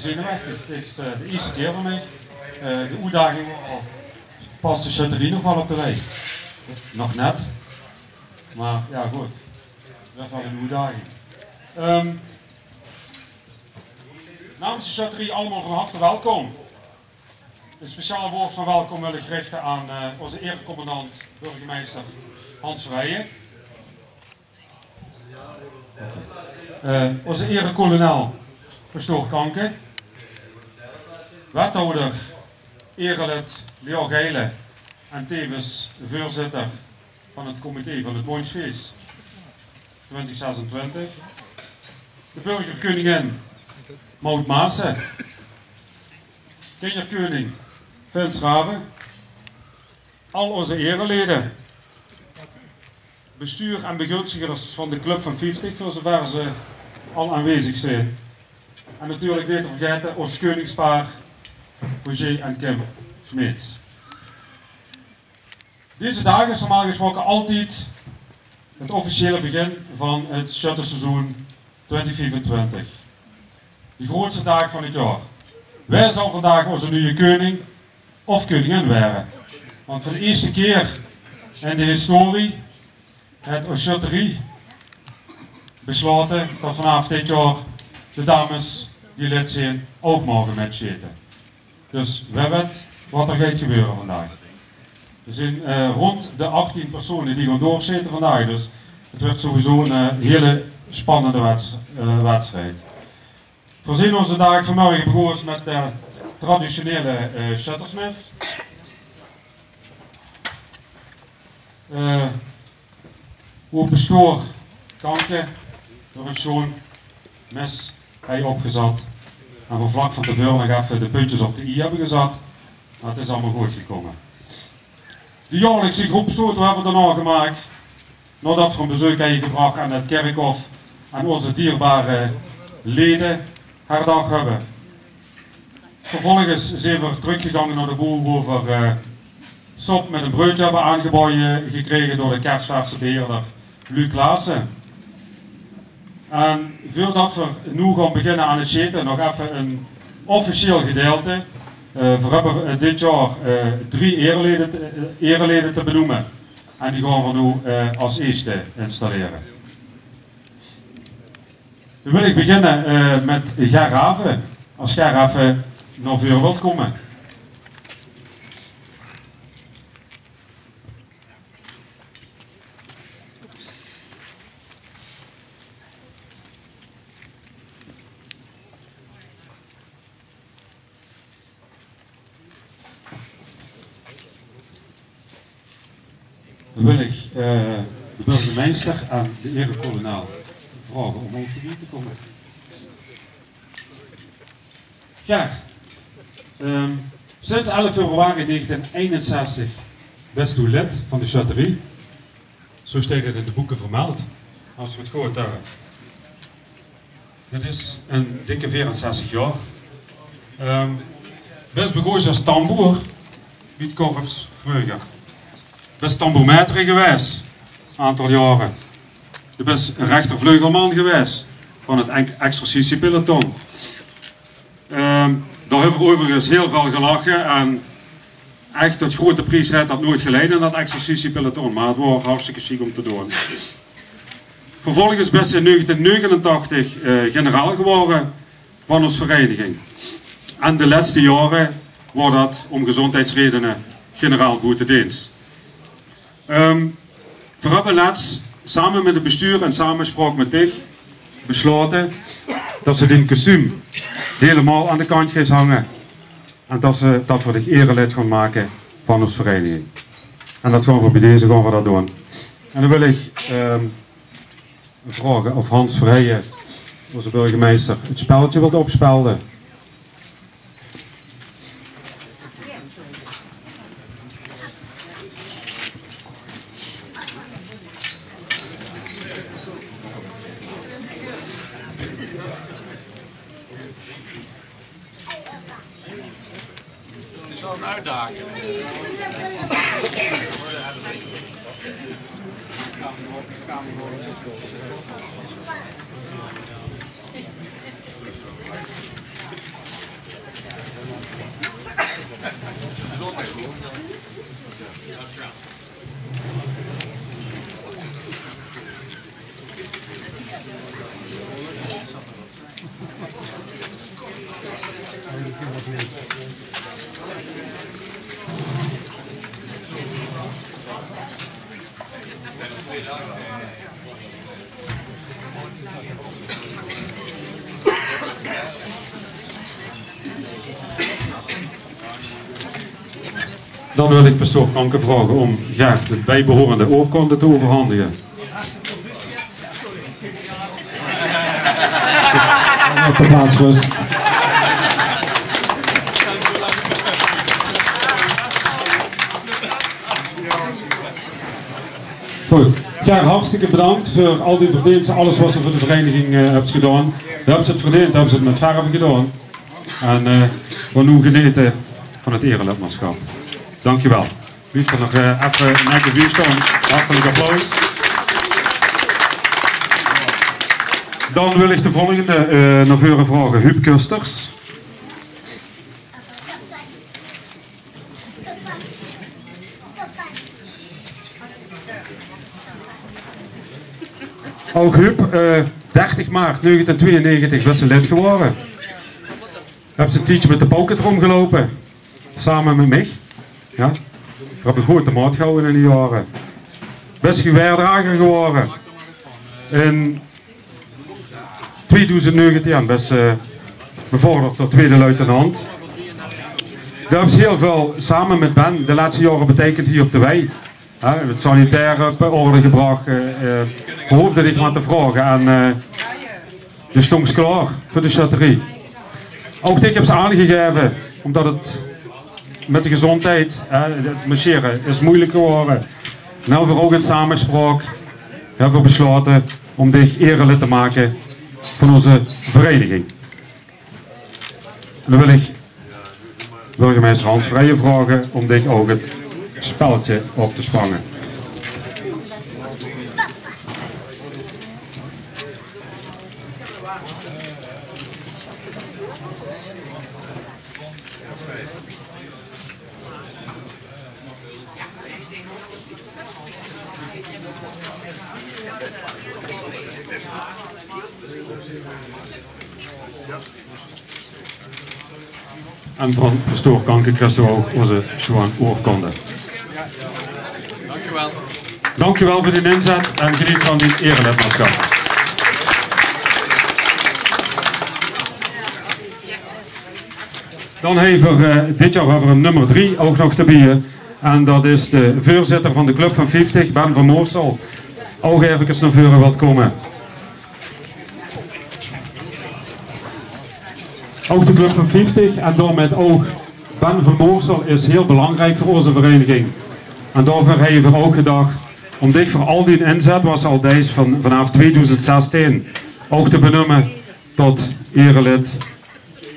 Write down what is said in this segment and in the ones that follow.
zenuwachtig. Het is de eerste keer voor mij. De uitdaging past de chutterie nog wel op de weg. Nog net. Maar ja goed, dat is wel een uitdaging. Namens de chutterie allemaal van harte welkom. Een speciaal woord van welkom wil ik richten aan onze erecommandant, burgemeester Hans Verheijen. Onze erekolonel Pastoor Kanke. Wethouder erelid Leo Geile en tevens voorzitter van het comité van het Mooiensfeest 2026. De burgerkoningin Maud Maassen. Kinderkoning Vince Raven. Al onze ereleden. Bestuur en begunstigers van de Club van 50, voor zover ze al aanwezig zijn. En natuurlijk niet te vergeten ons koningspaar Roger en Kim Schmeets. Deze dagen is normaal gesproken altijd het officiële begin van het shuttleseizoen 2025. De grootste dag van het jaar. Wij zal vandaag onze nieuwe koning of koningin werden. Want voor de eerste keer in de historie het Ochotterie besloten dat vanaf dit jaar de dames die lid zijn ook mogen matchen. Dus we weten wat er gaat gebeuren vandaag. Er zijn rond de 18 personen die gaan doorzitten vandaag, dus het wordt sowieso een hele spannende wedstrijd. We zien onze dag vanmorgen begonnen met de traditionele shuttersmes. Hoe Pastoor Kanke door een zo'n mes hij opgezet. En voor vlak van tevoren nog even de puntjes op de i hebben gezet. Maar het is allemaal goed gekomen. De jaarlijkse groepsfoto hebben we daarna gemaakt. Nadat we een bezoek hebben gebracht aan het kerkhof en onze dierbare leden herdacht hebben. Vervolgens zijn we teruggegaan naar de boel waar we sop met een broodje hebben aangeboden gekregen door de kerstverse beheerder Luc Klaassen. En voordat we nu gaan beginnen aan het eten, nog even een officieel gedeelte. We hebben dit jaar 3 ereleden te benoemen. En die gaan we nu als eerste installeren. Dan wil ik beginnen met Gerhaven. Als Gerhaven naar voren wilt komen. Dan wil ik de burgemeester en de erekolonel vragen om op de buurt te komen. Ger, sinds 11 februari 1961 bent u lid van de chutterie. Zo staat het in de boeken vermeld, als we het gehoord hebben. Dat is een dikke 64 jaar. Best begonnen als tamboer bij het korps vroeger. Best tambourmeter geweest, een aantal jaren. Je bent rechtervleugelman geweest van het exercitiepeloton. Daar hebben we overigens heel veel gelachen en echt tot grote prijs heeft dat nooit geleden in dat exercitiepeloton, maar het was hartstikke chic om te doen. Vervolgens ben je in 1989 generaal geworden van onze vereniging. En de laatste jaren wordt dat om gezondheidsredenen generaal boetedienst. We hebben laatst samen met het bestuur en samenspraak met dich besloten dat ze dit kostuum helemaal aan de kant gaan hangen. En dat we de erelid gaan maken van onze vereniging. En dat gaan we bij deze gaan we dat doen. En dan wil ik vragen of Hans Verheijen, onze burgemeester, het spelletje wilt opspelden. Het is wel een uitdaging. Dan wil ik pastoor Kanke vragen om Gert de bijbehorende oorkonde te overhandigen. Op de plaats rust. Goed. Gert, hartstikke bedankt voor al die verdiensten, alles wat ze voor de vereniging hebben gedaan. We hebben ze het verdiend, hebben ze het met verve gedaan. En we nu genieten van het erelidmaatschap. Dankjewel. Liefst nog even naar de vuur staan. Hartelijk applaus. Dan wil ik de volgende naar voren vragen. Huub Kusters. Ook Huub, 30 maart 1992 was ze lid geworden. Heb ze een tijdje met de pauken rondgelopen. Samen met mij. Ja. Ik heb een goede maat gehouden in die jaren. Best geweerdrager geworden. In 2019 best bevorderd tot tweede luitenant. Daar hebben ze heel veel samen met Ben de laatste jaren betekend hier op de wei. Het sanitair op orde gebracht. Hoefde ik maar te vragen. En de stond klaar voor de chatterie. Ook ik heb ze aangegeven, omdat het met de gezondheid, het marcheren is moeilijk geworden. Nou, we ook in samenspraak hebben we besloten om dich erelid te maken van onze vereniging. En dan wil ik burgemeester Hans Vrijen vragen om dich ook het spelletje op te spangen. En van pastoor Kanke krijgt u ook onze Johan oorkonde. Dankjewel. Dankjewel voor de inzet en geniet van dit erelidmaatschap. Dan hebben we dit jaar hebben we nummer 3 ook nog te bieden. En dat is de voorzitter van de Club van 50, Ben van Moorsel. Ook even naar voren wilt komen. Ook de Club van 50 en daarmee ook Ben van Moorsel is heel belangrijk voor onze vereniging. En daarvoor hebben we ook gedacht om dit voor al die inzet was al deze vanaf 2016 ook te benoemen tot erelid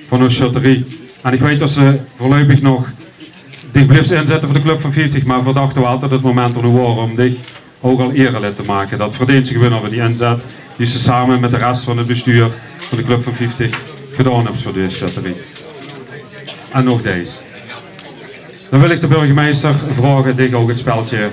van onze chatterie. En ik weet dat ze voorlopig nog dit blijft inzetten voor de Club van 50, maar we dachten we altijd het moment er nu waren om dit ook al erelid te maken. Dat verdient zich gewoon over die inzet die ze samen met de rest van het bestuur van de Club van 50 gedaan hebben voor deze chatterie. En nog deze. Dan wil ik de burgemeester vragen dit ook het speltje.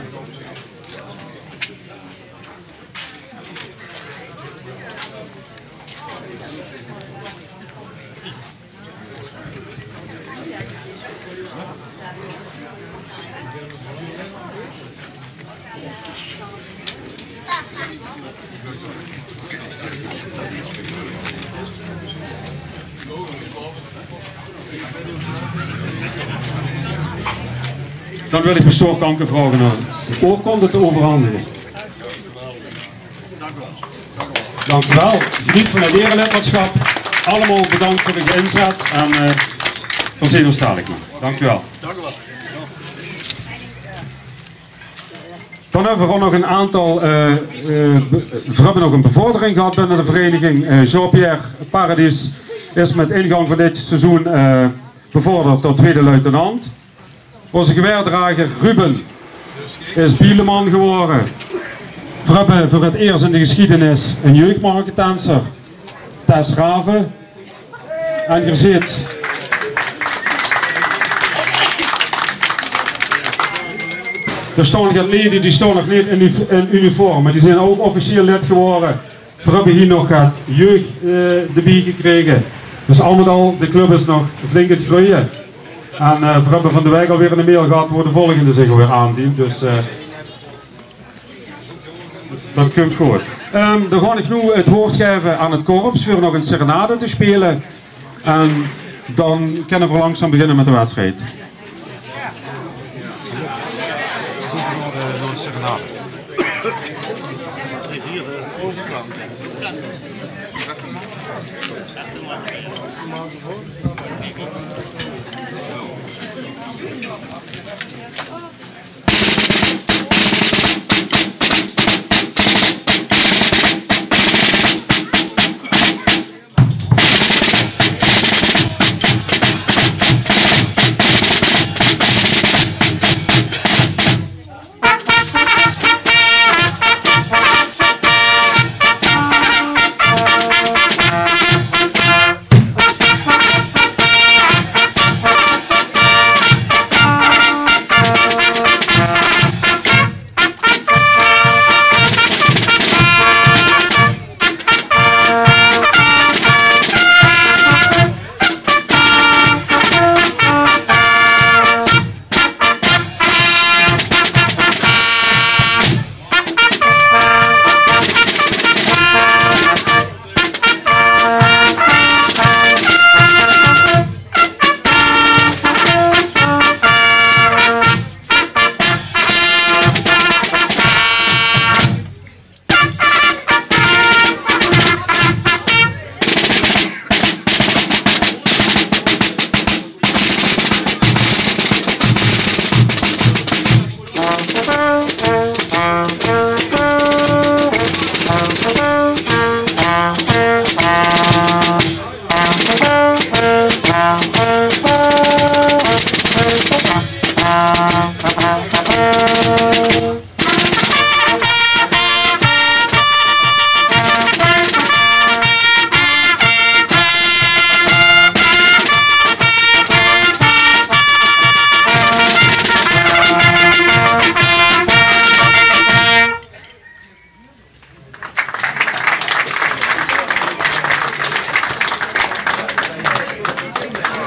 Dan wil ik pastoor Kanke vragen om de oorkonde te overhandigen. Dank u wel. Geniet van het erelidmaatschap. Allemaal bedankt voor de inzet en van zin ons dadelijk nog. Dank u wel. Dan hebben we nog een aantal, we hebben nog een bevordering gehad binnen de vereniging. Jean-Pierre Paradis is met ingang van dit seizoen bevorderd tot tweede luitenant. Onze geweerdrager Ruben is bieleman geworden. We hebben voor het eerst in de geschiedenis een jeugdmarketenser, Tess Raven. En je ziet Er staan nog atleten die staan nog niet in uniform, maar die zijn ook officieel lid geworden. We hebben hier nog het jeugd erbij gekregen. Dus al met al, de club is nog flink aan het groeien. En we hebben van de week alweer een mail gehad waar de volgende zich weer aandient. Dus dat komt goed. Dan ga ik nu het woord geven aan het korps voor nog een serenade te spelen. En dan kunnen we langzaam beginnen met de wedstrijd.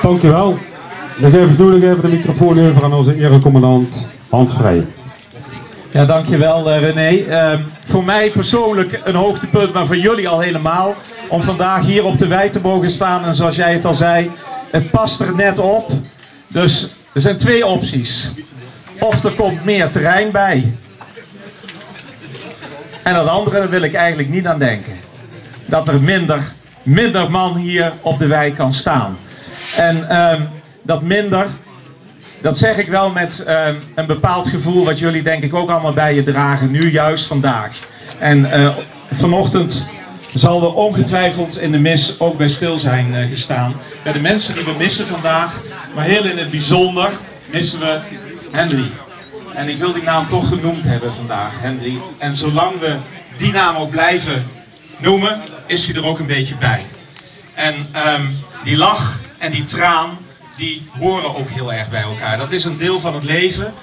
Dankjewel. Dan geef ik nu nog even de microfoon over aan onze erecommandant Hans Vrij. Ja, dankjewel René. Voor mij persoonlijk een hoogtepunt, maar voor jullie al helemaal. Om vandaag hier op de wei te mogen staan. En zoals jij het al zei, het past er net op. Dus er zijn twee opties. Of er komt meer terrein bij. En dat andere, daar wil ik eigenlijk niet aan denken. Dat er minder man hier op de wei kan staan. En dat minder, dat zeg ik wel met een bepaald gevoel wat jullie denk ik ook allemaal bij je dragen, nu juist vandaag. En vanochtend zal er ongetwijfeld in de mis ook bij stil zijn gestaan. Bij de mensen die we missen vandaag, maar heel in het bijzonder missen we Henry. En ik wil die naam toch genoemd hebben vandaag, Henry. En zolang we die naam ook blijven noemen, is hij er ook een beetje bij. En die lach en die traan, die horen ook heel erg bij elkaar. Dat is een deel van het leven.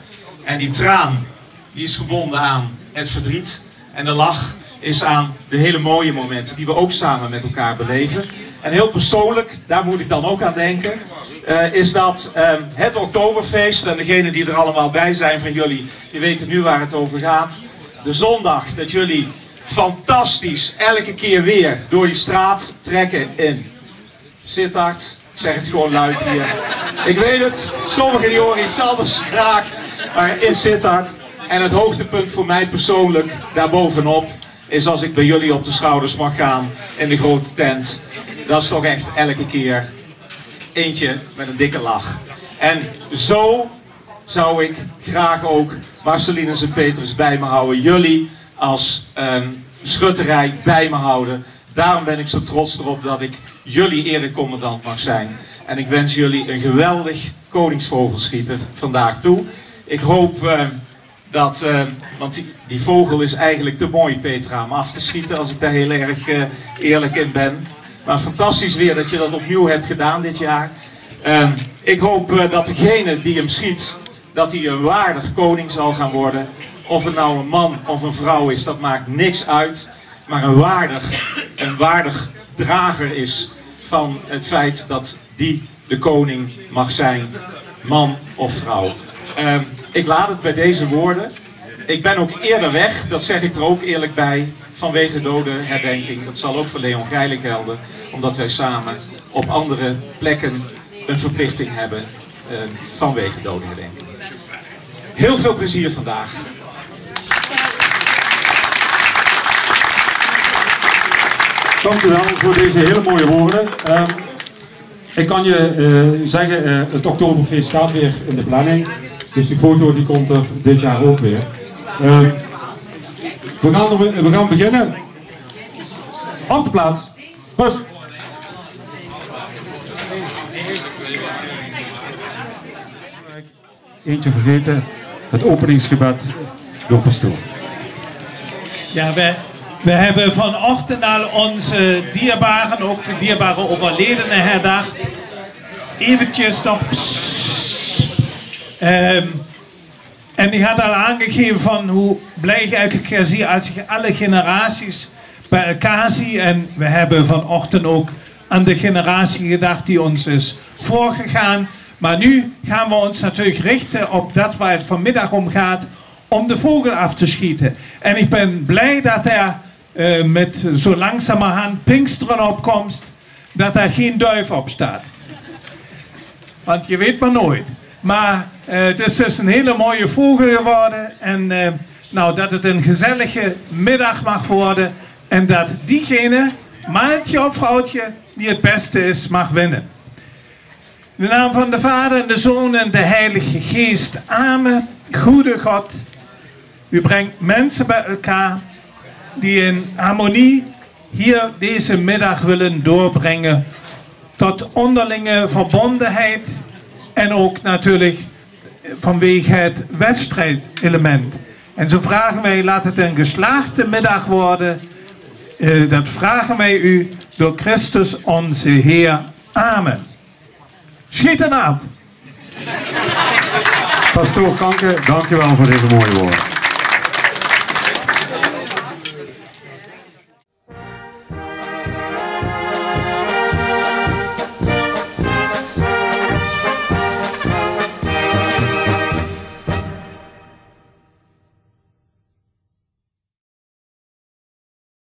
En die traan, die is verbonden aan het verdriet. En de lach is aan de hele mooie momenten die we ook samen met elkaar beleven. En heel persoonlijk, daar moet ik dan ook aan denken, is dat het Oktoberfeest, en degenen die er allemaal bij zijn van jullie, die weten nu waar het over gaat. De zondag dat jullie fantastisch elke keer weer door die straat trekken in Sittard. Ik zeg het gewoon luid hier. Ik weet het, sommigen die horen iets anders graag, maar in Sittard. En het hoogtepunt voor mij persoonlijk, daarbovenop, is als ik bij jullie op de schouders mag gaan in de grote tent. Dat is toch echt elke keer eentje met een dikke lach. En zo zou ik graag ook Marceline en Sint-Petrus bij me houden. Jullie als schutterij bij me houden. Daarom ben ik zo trots erop dat ik jullie erecommandant mag zijn. En ik wens jullie een geweldig koningsvogelschieten vandaag toe. Ik hoop dat, want die vogel is eigenlijk te mooi, Petra, om af te schieten, als ik daar heel erg eerlijk in ben. Maar fantastisch weer dat je dat opnieuw hebt gedaan dit jaar. Ik hoop dat degene die hem schiet dat hij een waardig koning zal gaan worden. Of het nou een man of een vrouw is, dat maakt niks uit. Maar een waardig drager is van het feit dat die de koning mag zijn, man of vrouw. Ik laat het bij deze woorden. Ik ben ook eerder weg, dat zeg ik er ook eerlijk bij, vanwege dodenherdenking. Dat zal ook voor Leon Greiling gelden, omdat wij samen op andere plekken een verplichting hebben vanwege dodenherdenking. Heel veel plezier vandaag. Dank u wel voor deze hele mooie woorden. Ik kan je zeggen, het Oktoberfeest staat weer in de planning. Dus die foto die komt er dit jaar ook weer. We gaan beginnen. Op de plaats. Rust. Eentje vergeten. Het openingsgebed door pastoor. Ja, we hebben vanochtend al onze dierbaren, ook de dierbare overledenen herdacht. Eventjes nog. En ik had al aangegeven van hoe blij ik elke keer zie als ik alle generaties bij elkaar zie. En we hebben vanochtend ook aan de generatie gedacht die ons is voorgegaan. Maar nu gaan we ons natuurlijk richten op dat waar het vanmiddag om gaat, om de vogel af te schieten. En ik ben blij dat er met zo langzamerhand Pinksteren opkomst, dat er geen duif op staat. Want je weet maar nooit. Maar het is dus een hele mooie vogel geworden. En nou, dat het een gezellige middag mag worden. En dat diegene, mannetje of vrouwtje, die het beste is, mag winnen. In de naam van de Vader en de Zoon en de Heilige Geest. Amen. Goede God. U brengt mensen bij elkaar die in harmonie hier deze middag willen doorbrengen. Tot onderlinge verbondenheid. En ook natuurlijk vanwege het wedstrijdelement. En zo vragen wij, laat het een geslaagde middag worden. Dat vragen wij u door Christus onze Heer. Amen. Schieten af. Pastoor Kanke, dank je wel voor deze mooie woorden.